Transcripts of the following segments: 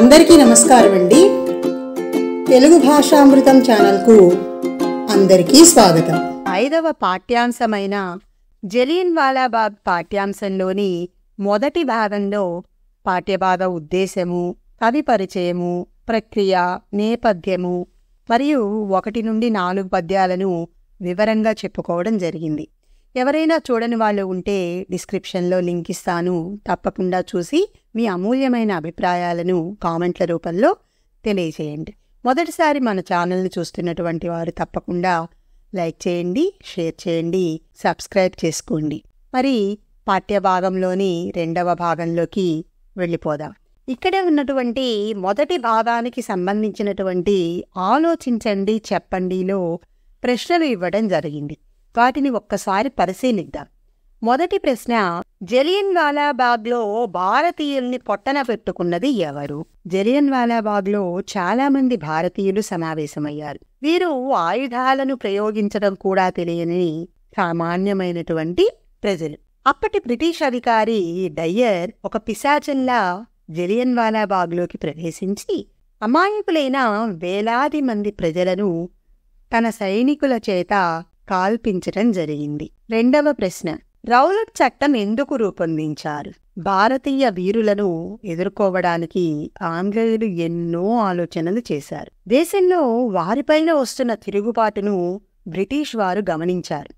అందరికీ నమస్కారం అండి. తెలుగు భాషామృతం ఛానల్కు అందరికీ స్వాగతం. 5వ పాఠ్యాంశమైన జలియన్వాలా బాగ్ పాఠ్యాంశంలోని మొదటి భాగంలో పాఠ్యభాగ ఉద్దేశము, కవి పరిచయము, ప్రక్రియ, నేపథ్యము మరియు 1 నుండి 4 పద్యాలను వివరంగా చెప్పుకోవడం జరిగింది. ఎవరైనా చూడని వాళ్ళు ఉంటే డిస్క్రిప్షన్లో లింక్ ఇస్తాను. తప్పకుండా చూసి మీ అమూల్యమైన అభిప్రాయాలను కామెంట్ల రూపంలో తెలియజేయండి. మొదటిసారి మన ఛానల్ని చూస్తున్నటువంటి వారు తప్పకుండా లైక్ చేయండి, షేర్ చేయండి, సబ్స్క్రైబ్ చేసుకోండి. మరి పాఠ్యభాగంలోని 2వ భాగంలోకి వెళ్ళిపోదాం. ఇక్కడే ఉన్నటువంటి మొదటి భాగానికి సంబంధించినటువంటి ఆలోచించండి, చెప్పండిలో ప్రశ్నలు ఇవ్వడం జరిగింది. వాటిని ఒక్కసారి పరిశీలిద్దాం. మొదటి ప్రశ్న, జలియన్వాలా బాగ్లో భారతీయుల్ని పొట్టన పెట్టుకున్నది ఎవరు? జలియన్వాలా బాగ్లో చాలా మంది భారతీయులు సమావేశమయ్యారు. వీరు ఆయుధాలను ప్రయోగించడం కూడా తెలియని సామాన్యమైనటువంటి ప్రజలు. అప్పటి బ్రిటిష్ అధికారి డయ్యర్ ఒక పిశాచంలా జలియన్వాలా బాగ్లోకి ప్రవేశించి అమాయకులైన వేలాది మంది ప్రజలను తన సైనికుల చేత కాల్పించటం జరిగింది. 2వ ప్రశ్న, రౌలట్ చట్టం ఎందుకు రూపొందించారు? భారతీయ వీరులను ఎదుర్కోవడానికి ఆంగ్లేయులు ఎన్నో ఆలోచనలు చేశారు. దేశంలో వారిపైన వస్తున్న తిరుగుబాటును బ్రిటిష్ వారు గమనించారు.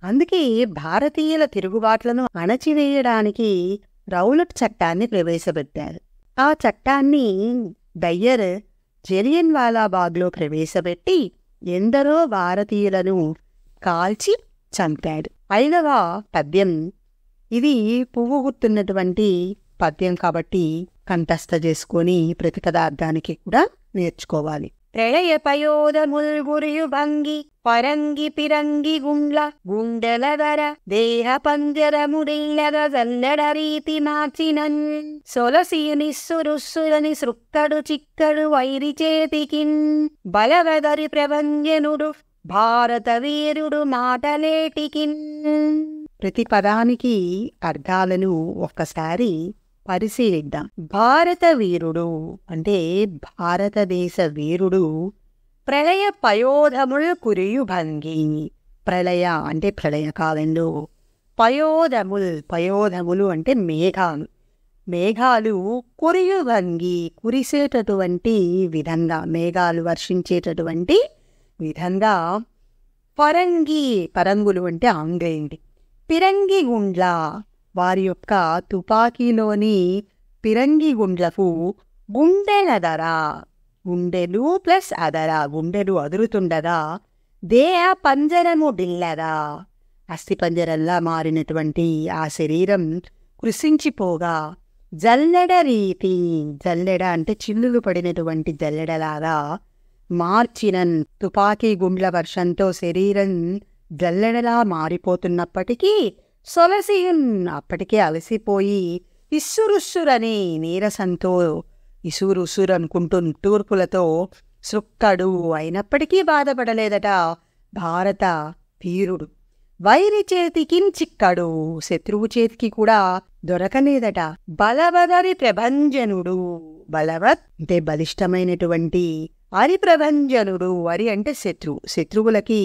అందుకే భారతీయుల తిరుగుబాట్లను అణచివేయడానికి రౌలట్ చట్టాన్ని ప్రవేశపెట్టారు. ఆ చట్టాన్ని డయ్యర్ జలియన్వాలా బాగ్లో ప్రవేశపెట్టి ఎందరో భారతీయులను కాల్చి చంపాడు. 5వ పద్యం, ఇది పువ్వు గుర్తున్నటువంటి పద్యం కాబట్టి కంఠస్థ చేసుకొని ప్రతి పదార్థానికి కూడా నేర్చుకోవాలి. ప్రళయ పయోదముల్ గురియు భంగి పరంగి పిరంగి గుండ్ల గుండెలదర దేహ పంజరముడిల్లద జల్లడ రీతి మార్చినన్ సొలసీనిస్సురుస్సులని సృక్కడు చిక్కడు వైరి చేతికిన్ బలవదరి ప్రభంజనుడు భారత వీరుడు మాటలేటికిన్. ప్రతి పదానికి అర్థాలను ఒక్కసారి పరిశీలిద్దాం. భారత వీరుడు అంటే భారతదేశ వీరుడు. ప్రళయ పయోధములు కురియు భంగి, ప్రళయ అంటే ప్రళయకాలంలో, పయోధములు అంటే మేఘాలు, మేఘాలు కురియు భంగి కురిసేటటువంటి విధంగా, మేఘాలు వర్షించేటటువంటి విధంగా, పరంగులు అంటే ఆంగ్లేయుడి, పిరంగి గుండ్ల వారి యొక్క తుపాకీలోని పిరంగి గుండ్లకు గుండెలదర, గుండెలు ప్లస్ అదర, గుండెలు అదురుతుండగా, దేహ పంజరము డిల్లదా అస్థిపంజరంలా మారినటువంటి ఆ శరీరం కృషించిపోగా, జల్లెడ రీతి, జల్లెడ అంటే చిల్లులు పడినటువంటి జల్లెడలాగా మార్చినన్, తుపాకీ గుండ్ల వర్షంతో శరీరం జల్లెడలా మారిపోతున్నప్పటికీ, సొలసియున్ అప్పటికే అలసిపోయి, ఇస్సురుస్సురని నీరసంతో ఇసురుస్సురు అనుకుంటూ తూర్పులతో సృక్కడు అయినప్పటికీ బాధపడలేదట భారత వీరుడు. వైరి చేతికిన్ చిక్కడు, శత్రువు చేతికి కూడా దొరకలేదట. బలవదరి ప్రభంజనుడు, బలవత్ అంటే బలిష్టమైనటువంటి, అరి ప్రభంజనుడు, అరి అంటే శత్రువులకి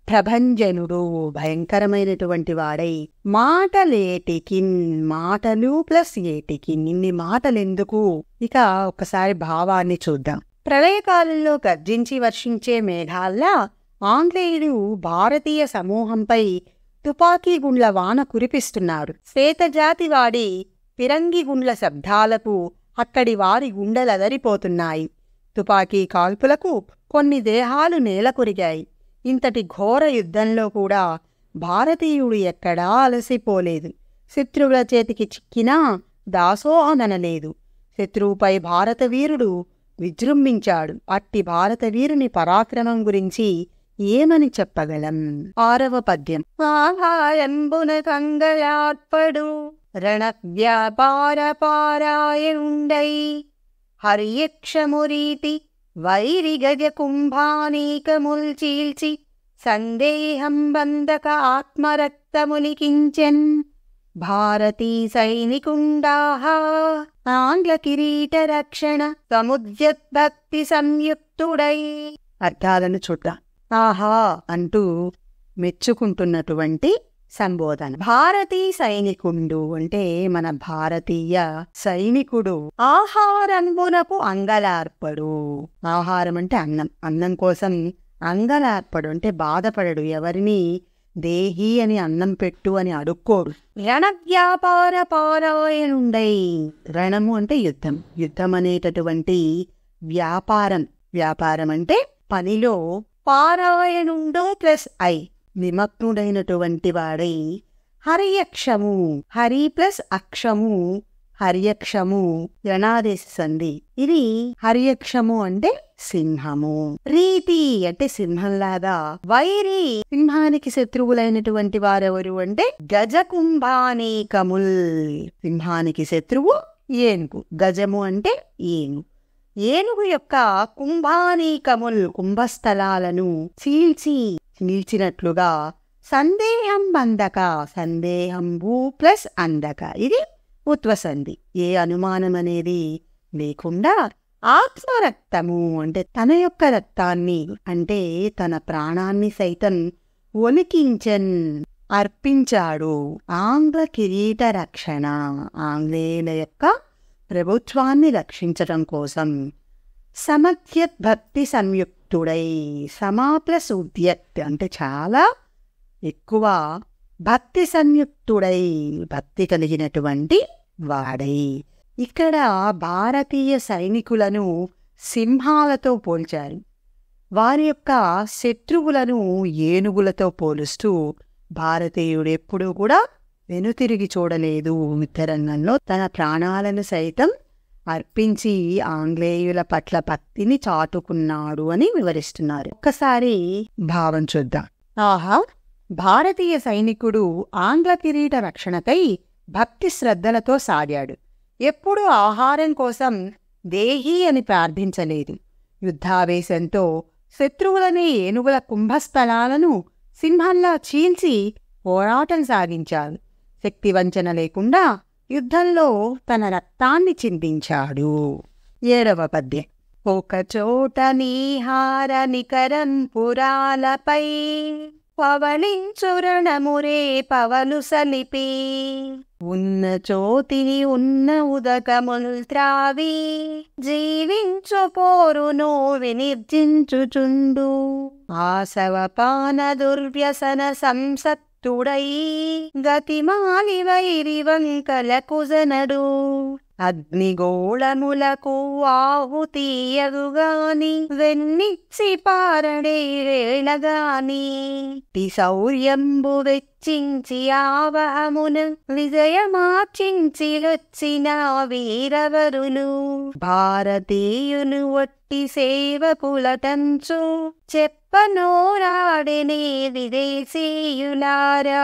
ప్రభంజనుడు భయంకరమైనటువంటి వాడై, మాటలేటికిన్, మాటలు ప్లస్ ఏటికిన్, ఇన్ని మాటలెందుకు? ఇక ఒకసారి భావాన్ని చూద్దాం. ప్రళయకాలంలో గర్జించి వర్షించే మేఘాల్లా ఆంగ్లేయుడు భారతీయ సమూహంపై తుపాకీ గుండ్ల వాన కురిపిస్తున్నాడు. శ్వేతజాతి వాడి పిరంగి గుండ్ల శబ్దాలకు అక్కడి వారి గుండెలదరిపోతున్నాయి. తుపాకీ కాల్పులకు కొన్ని దేహాలు నేలకొరిగాయి. ఇంతటి ఘోర యుద్ధంలో కూడా భారతీయుడు ఎక్కడా అలసిపోలేదు. శత్రువుల చేతికి చిక్కినా దాసోహమనలేదు. శత్రువుపై భారతవీరుడు విజృంభించాడు. అట్టి భారతవీరుని పరాక్రమం గురించి ఏమని చెప్పగలం? 6వ పద్యం, ఆహాయంబున కంగళార్పడు రణ వ్యాపార పారాయణుండై హరియక్షమురీతి వైరి గజ కుంభానీకముల్ చీల్చి సందేహం బంధక ఆత్మరక్తములికించెన్ భారతీ సైనికుండాః ఆంగ్ల కిరీట రక్షణ సముద్యద్భక్తి సంయుక్తుడై. అర్థాలను చూద్దాం. ఆహా అంటూ మెచ్చుకుంటున్నటువంటి సంబోధన. భారతీ సైనికుండు అంటే మన భారతీయ సైనికుడు. ఆహారంబునకు అంగలార్పడు. ఆహారం అంటే అన్నం. అన్నం కోసం అంగలార్పడు అంటే బాధపడడు. ఎవరిని దేహి అని అన్నం పెట్టు అని అడుక్కోడు. రణ వ్యాపార పారాయణుండై. రణము అంటే యుద్ధం. యుద్ధం అనేటటువంటి వ్యాపారం. వ్యాపారం అంటే పనిలో పారాయణుండు ప్లస్ ఐ నిమగ్నుడైనటువంటి వాడై హర్యక్షము. హరి ప్లస్ అక్షము హర్యక్షము యనాదేశ సంధి. ఇది హర్యక్షము అంటే సింహము. రీతి అంటే సింహంలాగా. వైరి సింహానికి శత్రువులైనటువంటి వారెవరు అంటే గజకుంభానీకముల్. సింహానికి శత్రువు ఏనుగు. గజము అంటే ఏనుగు. ఏనుగు యొక్క కుంభానీకముల్ కుంభస్థలాలను చీల్చినట్లుగా సందేహం అందక. సందేహంబు ప్లస్ అందక ఇది ఉత్వసంధి. ఏ అనుమానం అనేది లేకుండా ఆత్మరక్తము అంటే తన యొక్క రక్తాన్ని అంటే తన ప్రాణాన్ని సైతం ఒలికించన్ అర్పించాడు. ఆంగ్ల కిరీట రక్షణ ఆంగ్లేయుల యొక్క ప్రభుత్వాన్ని రక్షించటం కోసం. సమధ్యద్భక్తి సంయుక్తుడై. సమా ప్లస్ ఉద్యత్ అంటే చాలా ఎక్కువ భక్తి సంయుక్తుడై భక్తి కలిగినటువంటి వాడై. ఇక్కడ భారతీయ సైనికులను సింహాలతో పోల్చారు. వారి యొక్క శత్రువులను ఏనుగులతో పోలుస్తూ భారతీయుడు ఎప్పుడూ కూడా వెనుతిరిగి చూడలేదు. యుద్ధరంగంలో తన ప్రాణాలను సైతం అర్పించి ఆంగ్లేయుల పట్ల భక్తిని చాటుకున్నాడు అని వివరిస్తున్నారు. ఒక్కసారి భావం చూద్దాం. ఆహా, భారతీయ సైనికుడు ఆంగ్ల కిరీట రక్షణకై భక్తి శ్రద్ధలతో సాగాడు. ఎప్పుడూ ఆహారం కోసం దేహి అని ప్రార్థించలేదు. యుద్ధావేశంతో శత్రువులనే ఏనుగుల కుంభస్థలాలను సింహంలా చీల్చి పోరాటం సాగించాడు. శక్తివంచన లేకుండా యుద్ధంలో తన రక్తాన్ని చిందించాడు. 7వ పద్యం. ఒకచోట నీహార నికరం పురాలపై పవళించురణమురే పవలు సలిపి ఉన్న చోతిని ఉన్న ఉదకముల్ త్రావి జీవించు పోరును వినిర్జించుచుండు ఆసవపాన దుర్వ్యసన సంసత్తుడై గతిమాలి వైరి వంకలకుజనడు అగ్నిగోళములకు ఆహుతీయగుగాని వెన్నిచ్చి పారడే వేళగాని శౌర్యంబు వెచ్చించి ఆవహమును విజయమార్చించి వచ్చిన వీరవరులు భారతీయులు ఒట్టి సేవకులటంచు చెప్పనోరాడనే విదేశీయులారా.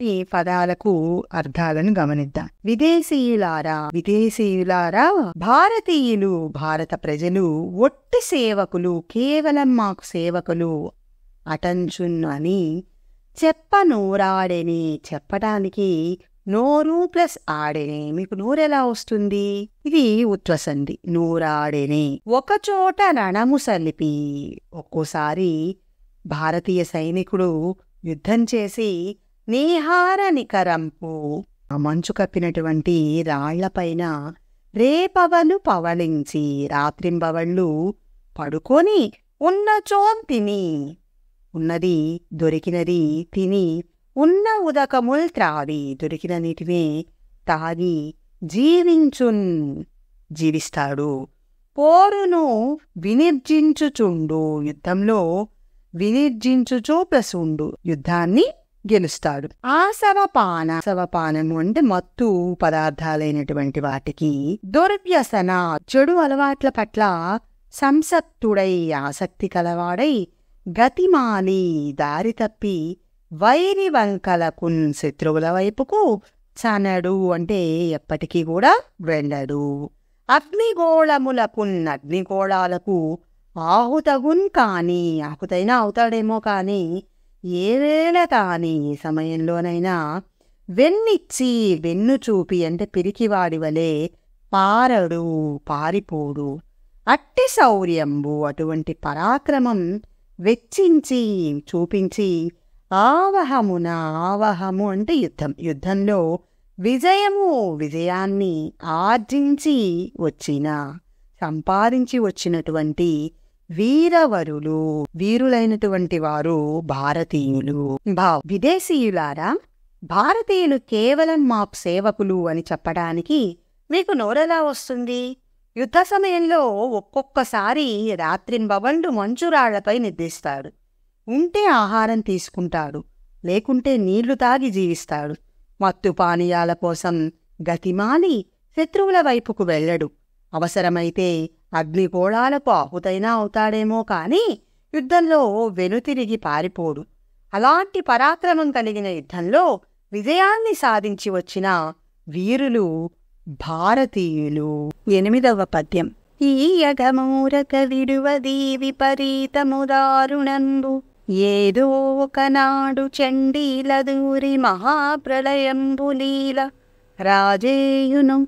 ఈ పదాలకు అర్థాలను గమనిద్దాం. విదేశీయులారా, విదేశీయులారా, భారతీయులు, భారత ప్రజలు ఒట్టి సేవకులు, కేవలం మాకు సేవకులు అటంచున్ అని చెప్పనోరాడని. చెప్పటానికి నోరు ప్లస్ ఆడెనే. మీకు నోరెలా వస్తుంది? ఇది ఉత్వసంధి. నోరాడెనే. ఒకచోట రణము సలిపి. ఒక్కోసారి భారతీయ సైనికుడు యుద్ధం చేసి నీహార నికరంపు మంచు కప్పినటువంటి రాళ్లపైన రేపవలు పవళించి రాత్రింబవళ్ళు పడుకొని ఉన్నచో తిని, ఉన్నది దొరికినది తిని, ఉన్న ఉదకముల్ త్రావి దొరికిన నీటినే తాగి జీవించున్ జీవిస్తాడు. పోరును వినిర్జించుచుండు యుద్ధంలో వినిర్జించుచు ప్లస్ ఉండు యుద్ధాన్ని గెలుస్తాడు. ఆసవపాన, ఆసవపానము అంటే మత్తు పదార్థాలైనటువంటి వాటికి దుర్వ్యసన చెడు అలవాట్ల పట్ల సంసక్తుడై ఆసక్తి కలవాడై గతిమాలి దారి తప్పి వైరి వంకలకున్ శత్రువుల వైపుకు చనడు అంటే ఎప్పటికీ కూడా వెళ్ళడు. అగ్నిగోళములకున్ అగ్నిగోళాలకు ఆహుతగున్ కాని ఆహుతైనా అవుతాడేమో కాని ఏ వేళ కాని ఏ సమయంలోనైనా వెన్నిచ్చి వెన్ను చూపి అంటే పిరికివాడి వలె పారడు పారిపోడు. అట్టి శౌర్యంబు అటువంటి పరాక్రమం వెచ్చించి చూపించి ఆవహమున ఆవహము అంటే యుద్ధం యుద్ధంలో విజయాన్ని ఆర్జించి వచ్చిన సంపాదించి వచ్చినటువంటి వీరవరులు వీరులైనటువంటి వారు భారతీయులు. విదేశీయులారా, భారతీయులు కేవలం మా సేవకులు అని చెప్పడానికి మీకు నోరెలా వస్తుంది? యుద్ధ సమయంలో ఒక్కొక్కసారి రాత్రింబవళ్ళు మంచురాళ్లపై నిద్రిస్తాడు. ఉంటే ఆహారం తీసుకుంటాడు, లేకుంటే నీళ్లు తాగి జీవిస్తాడు. మత్తు పానీయాల కోసం గతిమాలి శత్రువుల వైపుకు వెళ్ళడు. అవసరమైతే అగ్నిగోళాలకు ఆహుతైనా అవుతాడేమో కాని యుద్ధంలో వెనుతిరిగి పారిపోడు. అలాంటి పరాక్రమం కలిగిన యుద్ధంలో విజయాన్ని సాధించి వచ్చిన వీరులు భారతీయులు. 8వ పద్యం. ఈ యగమూరక విడువది విపరీతము దారుణంబు ఏదో ఒకనాడు చండీల దూరి మహాప్రళయంబులీల రాజేయును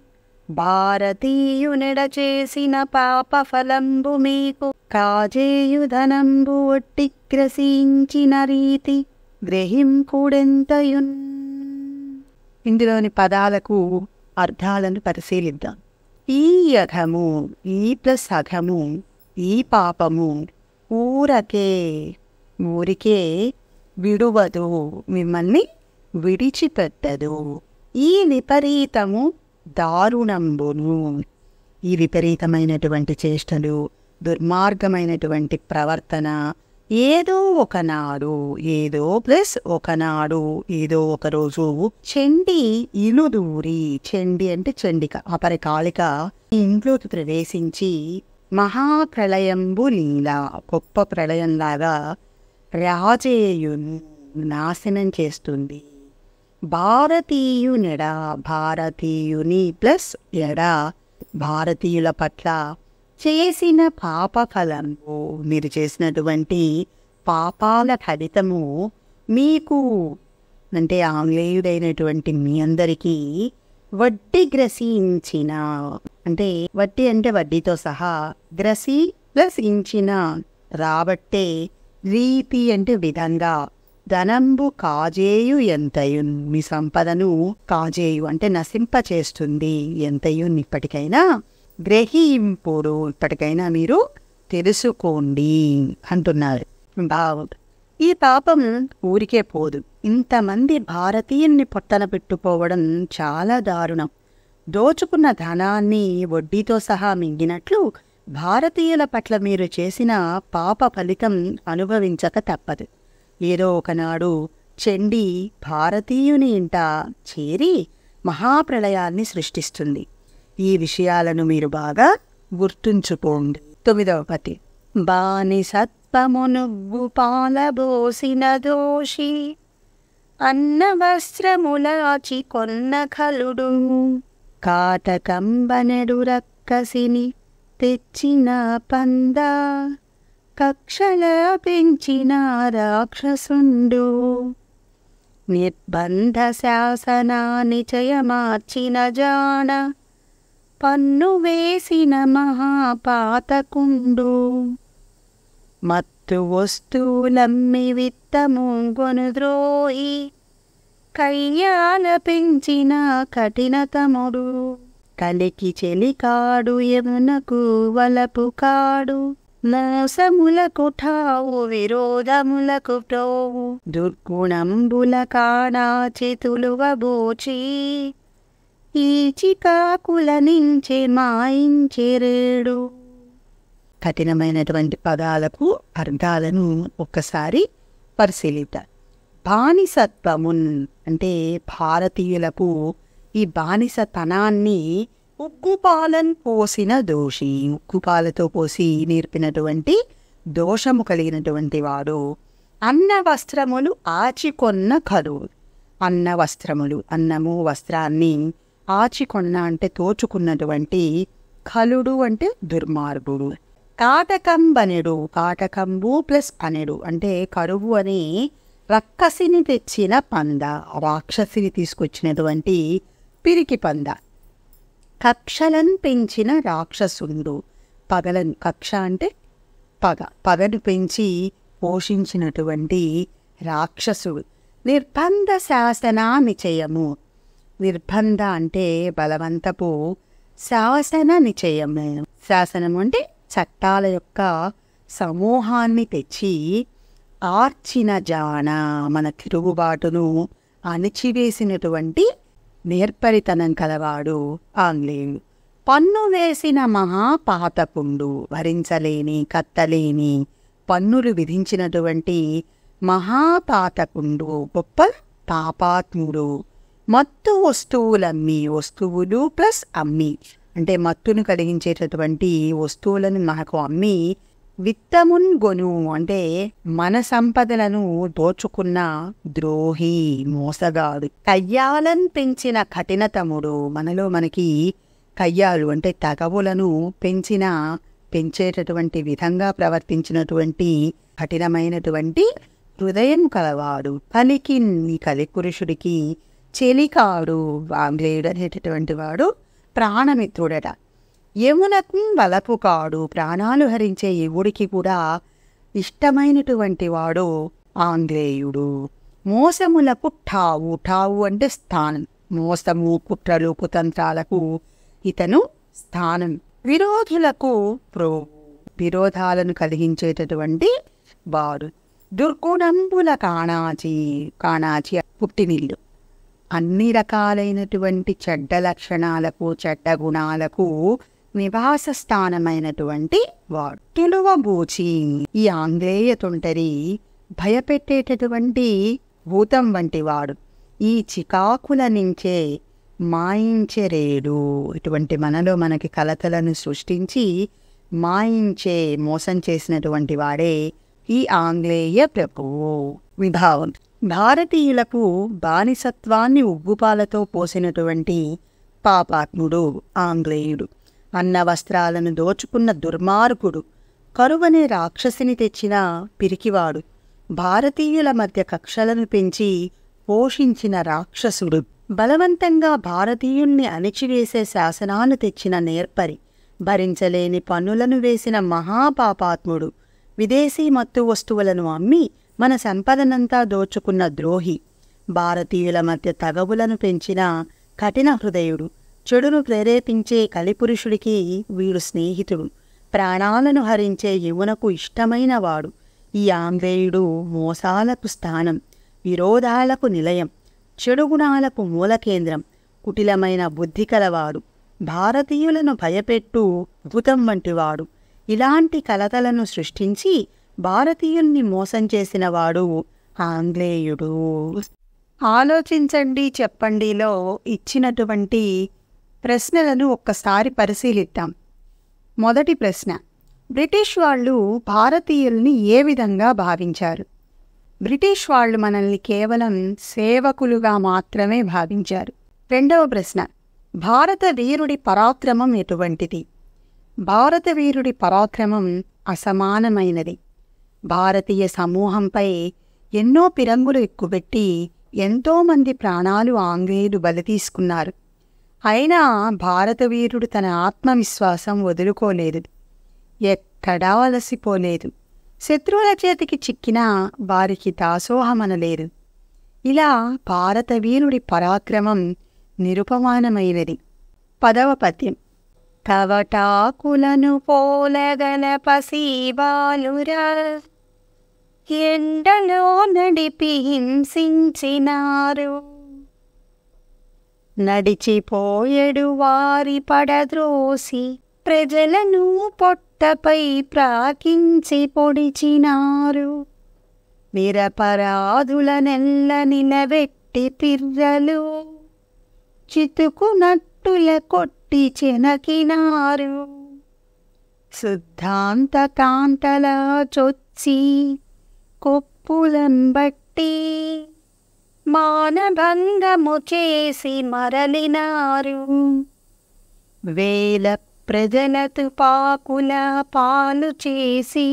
భారతీయునెడ చేసిన పాప ఫలంబు మీకు కాజేయుధనంబు ఒట్టి గ్రసించిన రీతి గ్రహింపుడెంతయున్. ఇందులోని పదాలకు అర్థాలను పరిశీలిద్దాం. ఈ అఘము, ఈ ప్లస్ అఘము, ఈ పాపము ఊరికే విడువదు, మిమ్మల్ని విడిచిపెట్టదు. ఈ విపరీతము దారుణంబును, ఈ విపరీతమైనటువంటి చేష్టలు, దుర్మార్గమైనటువంటి ప్రవర్తన ఏదో ఒకనాడు, ఏదో ప్లస్ ఒకనాడు, ఏదో ఒకరోజు చండి ఇలుదూరి, చండి అంటే చండిక అపరకాళిక ఇంట్లోకి ప్రవేశించి మహాప్రళయంబు లీల గొప్ప ప్రళయంలాగా రాజేయును నాశనం చేస్తుంది. భారతీయునెడ, భారతీయుని ప్లస్ ఎడ భారతీయుల పట్ల చేసిన పాప ఫలము, మీరు చేసినటువంటి పాపాల ఫలితము మీకు అంటే ఆంగ్లేయుడైనటువంటి మీ అందరికీ వడ్డీ గ్రసించిన, అంటే వడ్డీ అంటే వడ్డీతో సహా, గ్రసి ప్లస్ ఇంచిన రాబట్టే, రీతి అంటే విధంగా, ధనంబు కాజేయు ఎంతయున్ మీ సంపదను కాజేయు అంటే నశింపచేస్తుంది, ఎంతయున్ ఇప్పటికైనా గ్రహింపుడు ఇప్పటికైనా మీరు తెలుసుకోండి అంటున్నారు. బాగుంది. ఈ పాపం ఊరికే పోదు. ఇంతమంది భారతీయుల్ని పొట్టన పెట్టుకోవడం చాలా దారుణం. దోచుకున్న ధనాన్ని వడ్డీతో సహా మింగినట్లు భారతీయుల పట్ల మీరు చేసిన పాప ఫలితం అనుభవించక తప్పదు. ఏదో ఒకనాడు చండి భారతీయుని ఇంట చేరి మహాప్రళయాన్ని సృష్టిస్తుంది. ఈ విషయాలను మీరు బాగా గుర్తుంచుకోండి. 9వ పద్యం. బానిసత్వమునుగ్గు పాలబోసిన దోషి అన్న వస్త్రములాచి కొన్న ఖలుడు కాటకంబనెడు రక్కసిని తెచ్చిన పంద కక్షల పెంచిన రాక్షసుండు నిర్బంధ శాసనా నిచయమార్చిన జాణ పన్ను వేసిన మహాపాతకుండు మత్తు వస్తువులమ్మి విత్తము గొనుద్రోయి కయ్యాల పెంచిన కఠినతముడు కలికి చెలికాడు యమునకు వలపు కాడు మోసములకు ఠావు విరోధములకు ప్రోవు దుర్గుణంబుల కాడా చేతులువబోచి ఈ చికాకుల నుంచే మాయించెరేడు. కఠినమైనటువంటి పదాలకు అర్థాలను ఒక్కసారి పరిశీలిద్దాం. బానిసత్వమున్ అంటే భారతీయులకు ఈ బానిసతనాన్ని ఉగ్గుపాలను పోసిన దోషి, ఉగ్గుపాలతో పోసి నేర్పినటువంటి దోషము కలిగినటువంటి వాడు. అన్న వస్త్రములు ఆచికొన్న కరువు, అన్న వస్త్రములు అన్నము వస్త్రాన్ని ఆచికొన్న అంటే తోచుకున్నటువంటి, ఖలుడు అంటే రక్కసిని తెచ్చిన పంద, రాక్షసిని తీసుకొచ్చినటువంటి పిరికి పంద. కక్షలను పెంచిన రాక్షసుడు, పగలను, కక్ష అంటే పగను పెంచి పోషించినటువంటి రాక్షసుడు. నిర్బంధ శాసన నిచయము, నిర్బంధ అంటే బలవంతపు, శాసన నిచయము, శాసనము అంటే చట్టాల యొక్క సమూహాన్ని తెచ్చి ఆర్చిన జాన, మన తిరుగుబాటును అణిచివేసినటువంటి నేర్పరితనం కలవాడు ఆంగ్లేయుడు. పన్ను వేసిన మహాపాతకుండు, భరించలేని కత్తలేని పన్నులు విధించినటువంటి మహాపాతకుండు, గొప్ప పాపాత్ముడు. మత్తు వస్తువులమ్మి, వస్తువులు ప్లస్ అమ్మి అంటే మత్తును కలిగించేటటువంటి వస్తువులను మనకు అమ్మి, విత్తమున్ గొను అంటే మన సంపదలను దోచుకున్న ద్రోహి, మోసగాడు. కయ్యాలను పెంచిన కఠినతముడు, మనలో మనకి కయ్యాలు అంటే తగవులను పెంచేటటువంటి విధంగా ప్రవర్తించినటువంటి కఠినమైనటువంటి హృదయం కలవాడు. కలిపురుషుడికి చెలికాడు, ఆంగ్లేయుడు అనేటటువంటి వాడు ప్రాణమిత్రుడట. యమునకు వలపు కాడు, ప్రాణాలు హరించే యముడికి కూడా ఇష్టమైనటువంటి వాడు ఆంగ్లేయుడు. మోసములకు ఠావు, ఠావు అంటే స్థానం, మోసము కుట్రలు కుతంత్రాలకు ఇతను స్థానం. విరోధులకు విరోధాలను కలిగించేటటువంటి వాడు. దుర్గుణంబుల కాణాచి పుట్టినిల్లు, అన్ని రకాలైనటువంటి చెడ్డ లక్షణాలకు చెడ్డ గుణాలకు నివాస స్థానమైనటువంటి వాడు. తులువబూచి, ఈ ఆంగ్లేయ తొంటరి భయపెట్టేటటువంటి భూతం వంటి వాడు. ఈ చికాకుల నుంచే మాయించరేడు, ఇటువంటి మనలో మనకి కలతలను సృష్టించి మాయించే మోసం చేసినటువంటి వాడే ఈ ఆంగ్లేయ ప్రభువు. విభావం, భారతీయులకు బానిసత్వాన్ని ఉగ్గుపాలతో పోసినటువంటి పాపాత్ముడు ఆంగ్లేయుడు. అన్న వస్త్రాలను దోచుకున్న దుర్మార్గుడు, కరువనే రాక్షసిని తెచ్చిన పిరికివాడు, భారతీయుల మధ్య కక్షలను పెంచి పోషించిన రాక్షసుడు, బలవంతంగా భారతీయుణ్ణి అణిచివేసే శాసనాలు తెచ్చిన నేర్పరి, భరించలేని పన్నులను వేసిన మహాపాపాత్ముడు, విదేశీ మత్తు వస్తువులను అమ్మి మన సంపదనంతా దోచుకున్న ద్రోహి, భారతీయుల మధ్య తగవులను పెంచిన కఠిన హృదయుడు, చెడును ప్రేరేపించే కలిపురుషుడికి వీడు స్నేహితుడు, ప్రాణాలను హరించే యమునకు ఇష్టమైన వాడు. ఈ ఆంగ్లేయుడు మోసాలకు స్థానం, విరోధాలకు నిలయం, చెడు గుణాలకు మూల కేంద్రం, కుటిలమైన బుద్ధి కలవాడు, భారతీయులను భయపెట్టు భూతం వంటివాడు. ఇలాంటి కలతలను సృష్టించి భారతీయుల్ని మోసం చేసినవాడు ఆంగ్లేయుడు. ఆలోచించండి చెప్పండిలో ఇచ్చినటువంటి ప్రశ్నలను ఒక్కసారి పరిశీలిద్దాం. మొదటి ప్రశ్న, బ్రిటిష్ వాళ్ళు భారతీయుల్ని ఏ విధంగా భావించారు? బ్రిటిష్ వాళ్ళు మనల్ని కేవలం సేవకులుగా మాత్రమే భావించారు. రెండవ ప్రశ్న, భారత వీరుడి పరాక్రమం ఎటువంటిది? భారత వీరుడి పరాక్రమం అసమానమైనది. భారతీయ సమూహంపై ఎన్నో పిరంగులు ఎక్కుపెట్టి ఎంతోమంది ప్రాణాలు ఆంగ్లేయులు బలి తీసుకున్నారు. అయినా భారత వీరుడు తన ఆత్మవిశ్వాసం వదులుకోలేదు, ఎక్కడా అలసిపోలేదు. శత్రువుల చేతికి చిక్కినా వారికి దాసోహమనలేదు. ఇలా భారత వీరుడి పరాక్రమం నిరుపమానమైనది. 10వ పద్యం, కవటాకులను పోలగల పసిబాలురా, ఎండలో నడిపి హింసించినారు, నడిచిపోయెడు వారి పడద్రోసి, ప్రజలను పొట్టపై ప్రాకించి పొడిచినారు, నిరపరాధులనెల్ల నిలబెట్టి పిర్రలు, చితుకునట్టుల కొట్టి చెనకినారు, శుద్ధాంత కాంతల చొచ్చి కొప్పులను బట్టి మానభంగము చేసి మరలినారు, వేల ప్రజల తుపాకుల పాలు చేసి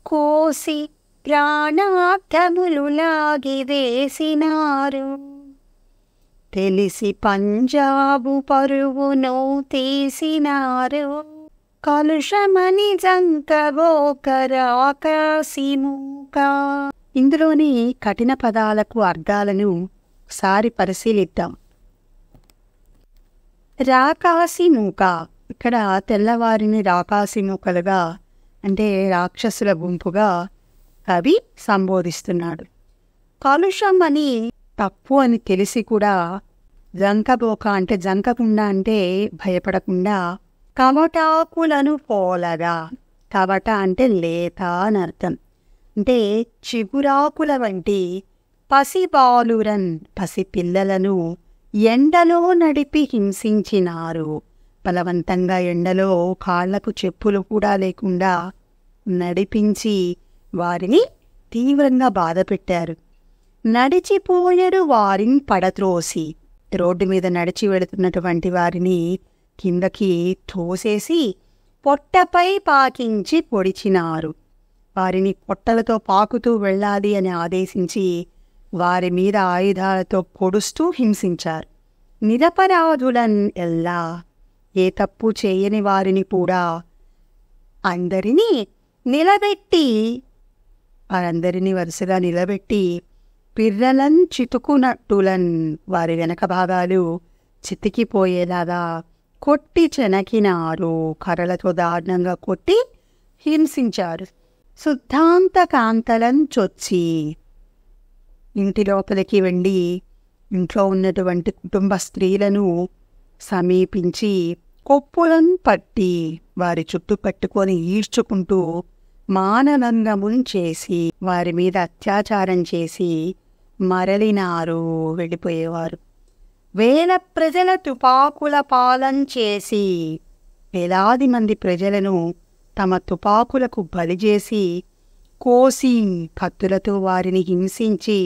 కోసి ప్రాణార్థములు లాగివేసినారు. తెలిసి పంజాబు పరువును తీసినారు. కలుషమని జంకబోకరాకాశిమూక. ఇందులోని కఠిన పదాలకు అర్థాలను ఒకసారి పరిశీలిద్దాం. రాకాశిమూక, ఇక్కడ తెల్లవారిని రాకాశిమూకలుగా అంటే రాక్షసుల గుంపుగా కవి సంబోధిస్తున్నాడు. కలుషం అని తప్పు అని తెలిసి కూడా జంకబోక అంటే జంకకుండా అంటే భయపడకుండా కవటాకులను పోలగా, కవట అంటే లేత అని అర్థం, అంటే చిగురాకుల వంటి పసిబాలురన్ పసిపిల్లలను ఎండలో నడిపి హింసించినారు. బలవంతంగా ఎండలో కాళ్లకు చెప్పులు కూడా లేకుండా నడిపించి వారిని తీవ్రంగా బాధపెట్టారు. నడిచిపోయరు వారిని పడత్రోసి, రోడ్డు మీద నడిచి వెళుతున్నటువంటి వారిని కిందకి తోసేసి పొట్టపై పాకించి పొడిచినారు. వారిని పొట్టలతో పాకుతూ వెళ్ళాలి అని ఆదేశించి వారి మీద ఆయుధాలతో పొడుస్తూ హింసించారు. నిరపరాధులన్ ఎల్లా, ఏ తప్పు చేయని వారిని కూడా అందరినీ నిలబెట్టి, వారందరినీ వరుసగా నిలబెట్టి పిర్రలన్ చితుకునట్టులన్, వారి వెనక భాగాలు చితికిపోయేలాగా కొట్టి చెనకినారు. కర్రలతో దారుణంగా కొట్టి హింసించారు. శుద్ధాంత కాంతలన్ చొచ్చి, ఇంటి లోపలికి వెళ్ళి ఇంట్లో ఉన్నటువంటి కుటుంబ స్త్రీలను సమీపించి కొప్పులను పట్టి వారి చుట్టూ పట్టుకొని ఈడ్చుకుంటూ మానభంగమున్ చేసి వారి మీద అత్యాచారం చేసి మరలినారు, వెళ్ళిపోయేవారు. వేల ప్రజల తుపాకుల పాలన చేసి, వేలాది మంది ప్రజలను తమ తుపాకులకు బలిచేసి కోసి కత్తులతో వారిని హింసించి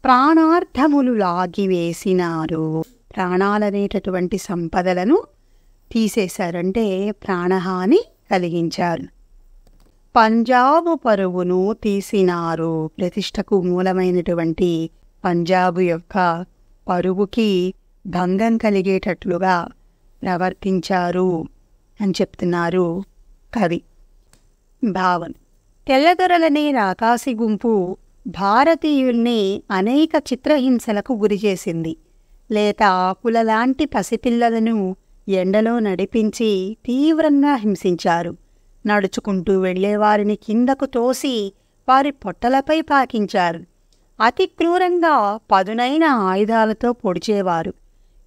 ప్రాణార్థములు లాగివేసినారు. ప్రాణాలనేటటువంటి సంపదలను తీసేశారంటే ప్రాణహాని కలిగించారు. పంజాబు పరువును తీసినారు. ప్రతిష్టకు మూలమైనటువంటి పంజాబు యొక్క పరువుకి భంగం కలిగేటట్లుగా ప్రవర్తించారు అని చెప్తున్నారు కవి. భావం: తెల్లదొరలనే రాకాసి గుంపు భారతీయుల్ని అనేక చిత్రహింసలకు గురిచేసింది. లేత ఆకులలాంటి పసిపిల్లలను ఎండలో నడిపించి తీవ్రంగా హింసించారు. నడుచుకుంటూ వెళ్లేవారిని కిందకు తోసి వారి పొట్టలపై పాకించారు. అతి క్రూరంగా పదునైన ఆయుధాలతో పొడిచేవారు.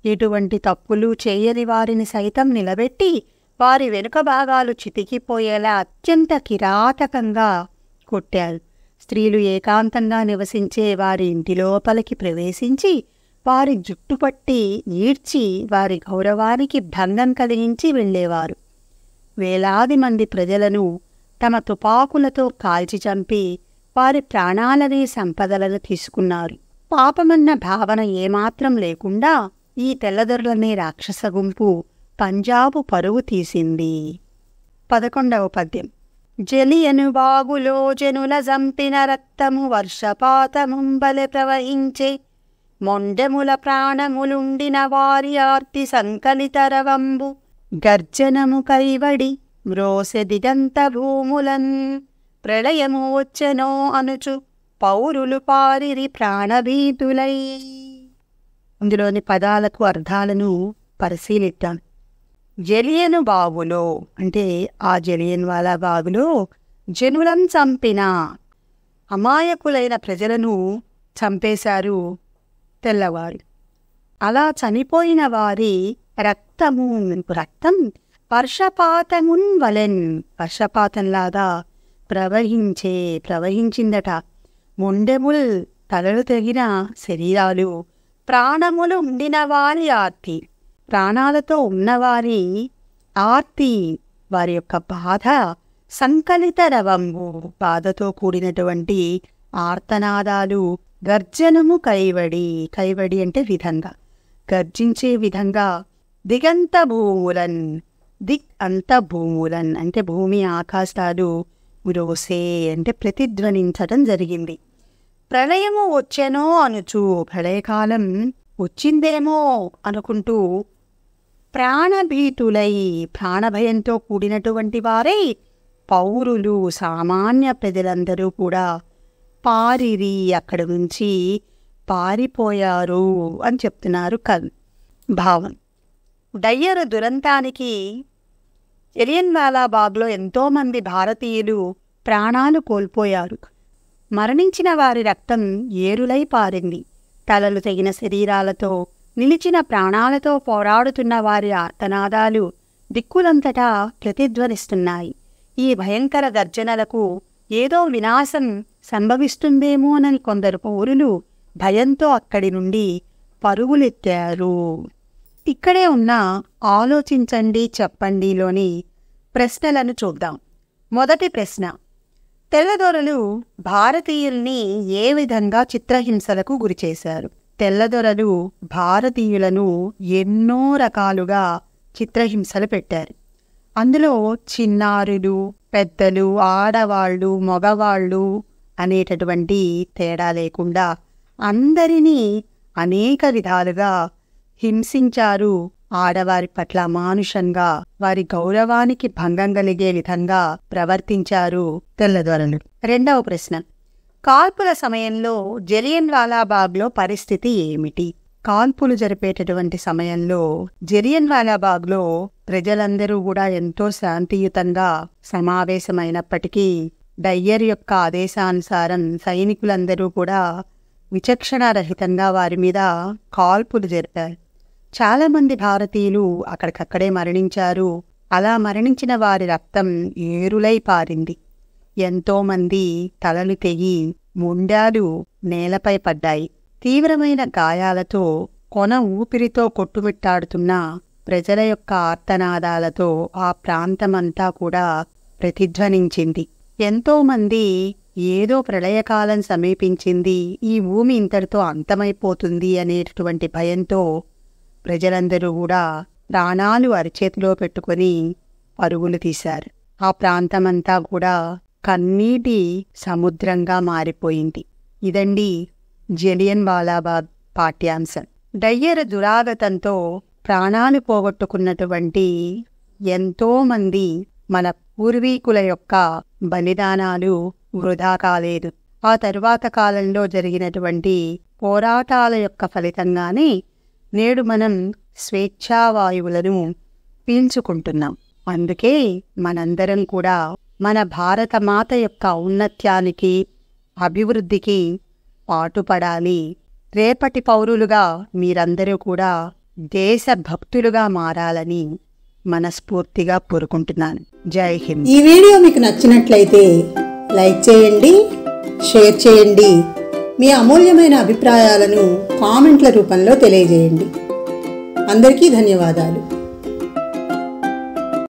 ఎటువంటి తప్పులు చేయని వారిని సైతం నిలబెట్టి వారి వెనుక భాగాలు చితికిపోయేలా అత్యంత కిరాతకంగా కొట్టారు. స్త్రీలు ఏకాంతంగా నివసించే వారి ఇంటి లోపలికి ప్రవేశించి వారి జుట్టు పట్టి ఈడ్చి వారి గౌరవానికి భంగం కలిగించి వెళ్ళేవారు. వేలాది మంది ప్రజలను తమ తుపాకులతో కాల్చి చంపి వారి ప్రాణాలనే సంపదలను తీసుకున్నారు. పాపమన్న భావన ఏమాత్రం లేకుండా ఈ తెల్లదొరలనే రాక్షస గుంపు పంజాబు పరువు తీసింది. 11వ పద్యం. జలియను బాగులో జనుల జంపిన రక్తము వర్షపాతముంబలె ప్రవహించే, మొండెముల ప్రాణములుండిన వారి ఆర్తి సంకలితరవంబు, గర్జనము కైవడి మ్రోసె దిగంత భూములన్, ప్రళయము వచ్చెనో అనుచు పౌరులు పారిరి ప్రాణభీతులై. ఇందులోని పదాలకు అర్థాలను పరిశీలిద్దాం. జలియను బావులో అంటే ఆ జలియన్ వాలా బావులో జనులను చంపిన అమాయకులైన ప్రజలను చంపేశారు తెల్లవారు. అలా చనిపోయిన వారి రక్తం వర్షపాతమున్ వలెన్, వర్షపాతంలాగా ప్రవహించిందట. మొండెముల్ తలలు తెగిన శరీరాలు, ప్రాణములు ఉండిన వారి ఆర్తి, ప్రాణాలతో ఉన్నవారి ఆర్తి, వారి యొక్క బాధ, సంకలిత రవంబు బాధతో కూడినటువంటి ఆర్తనాదాలు, గర్జనము కైవడి అంటే విధంగా, గర్జించే విధంగా, దిగంత భూములన్, దిక్ అంత భూములన్ అంటే భూమి ఆకాశాలు ఉరోసే అంటే ప్రతిధ్వనించడం జరిగింది. ప్రళయము వచ్చెనో అనుచు ప్రళయకాలం వచ్చిందేమో అనుకుంటూ ప్రాణభీతులై ప్రాణభయంతో కూడినటువంటి వారై పౌరులు సామాన్య ప్రజలందరూ కూడా పారిరి అక్కడి నుంచి పారిపోయారు అని చెప్తున్నారు కవి. భావం: డయ్యర్ దురంతానికి జలియన్వాలా బాగ్లో ఎంతోమంది భారతీయులు ప్రాణాలు కోల్పోయారు. మరణించిన వారి రక్తం ఏరులై పారింది. తలలు తెగిన శరీరాలతో నిలిచిన ప్రాణాలతో పోరాడుతున్న వారి ఆర్తనాదాలు దిక్కులంతటా ప్రతిధ్వనిస్తున్నాయి. ఈ భయంకర గర్జనలకు ఏదో వినాశం సంభవిస్తుందేమోనని కొందరు పౌరులు భయంతో అక్కడి నుండి పరుగులెత్తారు. ఇక్కడే ఉన్న ఆలోచించండి చెప్పండిలోని ప్రశ్నలను చూద్దాం. మొదటి ప్రశ్న: తెల్లదొరలు భారతీయుల్ని ఏ విధంగా చిత్రహింసలకు గురిచేశారు? తెల్లదొరలు భారతీయులను ఎన్నో రకాలుగా చిత్రహింసలు పెట్టారు. అందులో చిన్నారులు, పెద్దలు, ఆడవాళ్ళు, మగవాళ్ళు అనేటటువంటి తేడా లేకుండా అందరినీ అనేక విధాలుగా హింసించారు. ఆడవారి పట్ల అమానుషంగా, వారి గౌరవానికి భంగం కలిగే విధంగా ప్రవర్తించారు తెల్లదొరలు. రెండవ ప్రశ్న: కాల్పుల సమయంలో జలియన్వాలా బాగ్లో పరిస్థితి ఏమిటి? కాల్పులు జరిపేటటువంటి సమయంలో జలియన్వాలా బాగ్లో ప్రజలందరూ కూడా ఎంతో శాంతియుతంగా సమావేశమైనప్పటికీ డయ్యర్ యొక్క ఆదేశానుసారం సైనికులందరూ కూడా విచక్షణారహితంగా వారి మీద కాల్పులు జరిపారు. చాలామంది భారతీయులు అక్కడికక్కడే మరణించారు. అలా మరణించిన వారి రక్తం ఏరులై పారింది. ఎంతోమంది తలలు తెగి మొండాలు నేలపై పడ్డాయి. తీవ్రమైన గాయాలతో కొన ఊపిరితో కొట్టుమిట్టాడుతున్న ప్రజల యొక్క ఆర్తనాదాలతో ఆ ప్రాంతమంతా కూడా ప్రతిధ్వనించింది. ఎంతోమంది ఏదో ప్రళయకాలం సమీపించింది, ఈ భూమి ఇంతటితో అంతమైపోతుంది అనేటటువంటి భయంతో ప్రజలందరూ కూడా ప్రాణాలు అరిచేతిలో పెట్టుకొని పరుగులు తీశారు. ఆ ప్రాంతమంతా కూడా కన్నీటి సముద్రంగా మారిపోయింది. ఇదండి జలియన్వాలా బాగ్ పాఠ్యాంశం. డయ్యర్ దురాగతంతో ప్రాణాలు పోగొట్టుకున్నటువంటి ఎంతోమంది మన పూర్వీకుల యొక్క బలిదానాలు వృధా కాలేదు. ఆ తరువాత కాలంలో జరిగినటువంటి పోరాటాల యొక్క ఫలితంగానే నేడు మనం స్వేచ్ఛావాయువులను పీల్చుకుంటున్నాం. అందుకే మనందరం కూడా మన భారతమాత యొక్క ఔన్నత్యానికి, అభివృద్ధికి పాటుపడాలి. రేపటి పౌరులుగా మీరందరూ కూడా దేశభక్తులుగా మారాలని మనస్ఫూర్తిగా కోరుకుంటున్నాను. జై హింద్. ఈ వీడియో మీకు నచ్చినట్లయితే లైక్ చేయండి, షేర్ చేయండి. మీ అమూల్యమైన అభిప్రాయాలను కామెంట్ల రూపంలో తెలియజేయండి. అందరికీ ధన్యవాదాలు.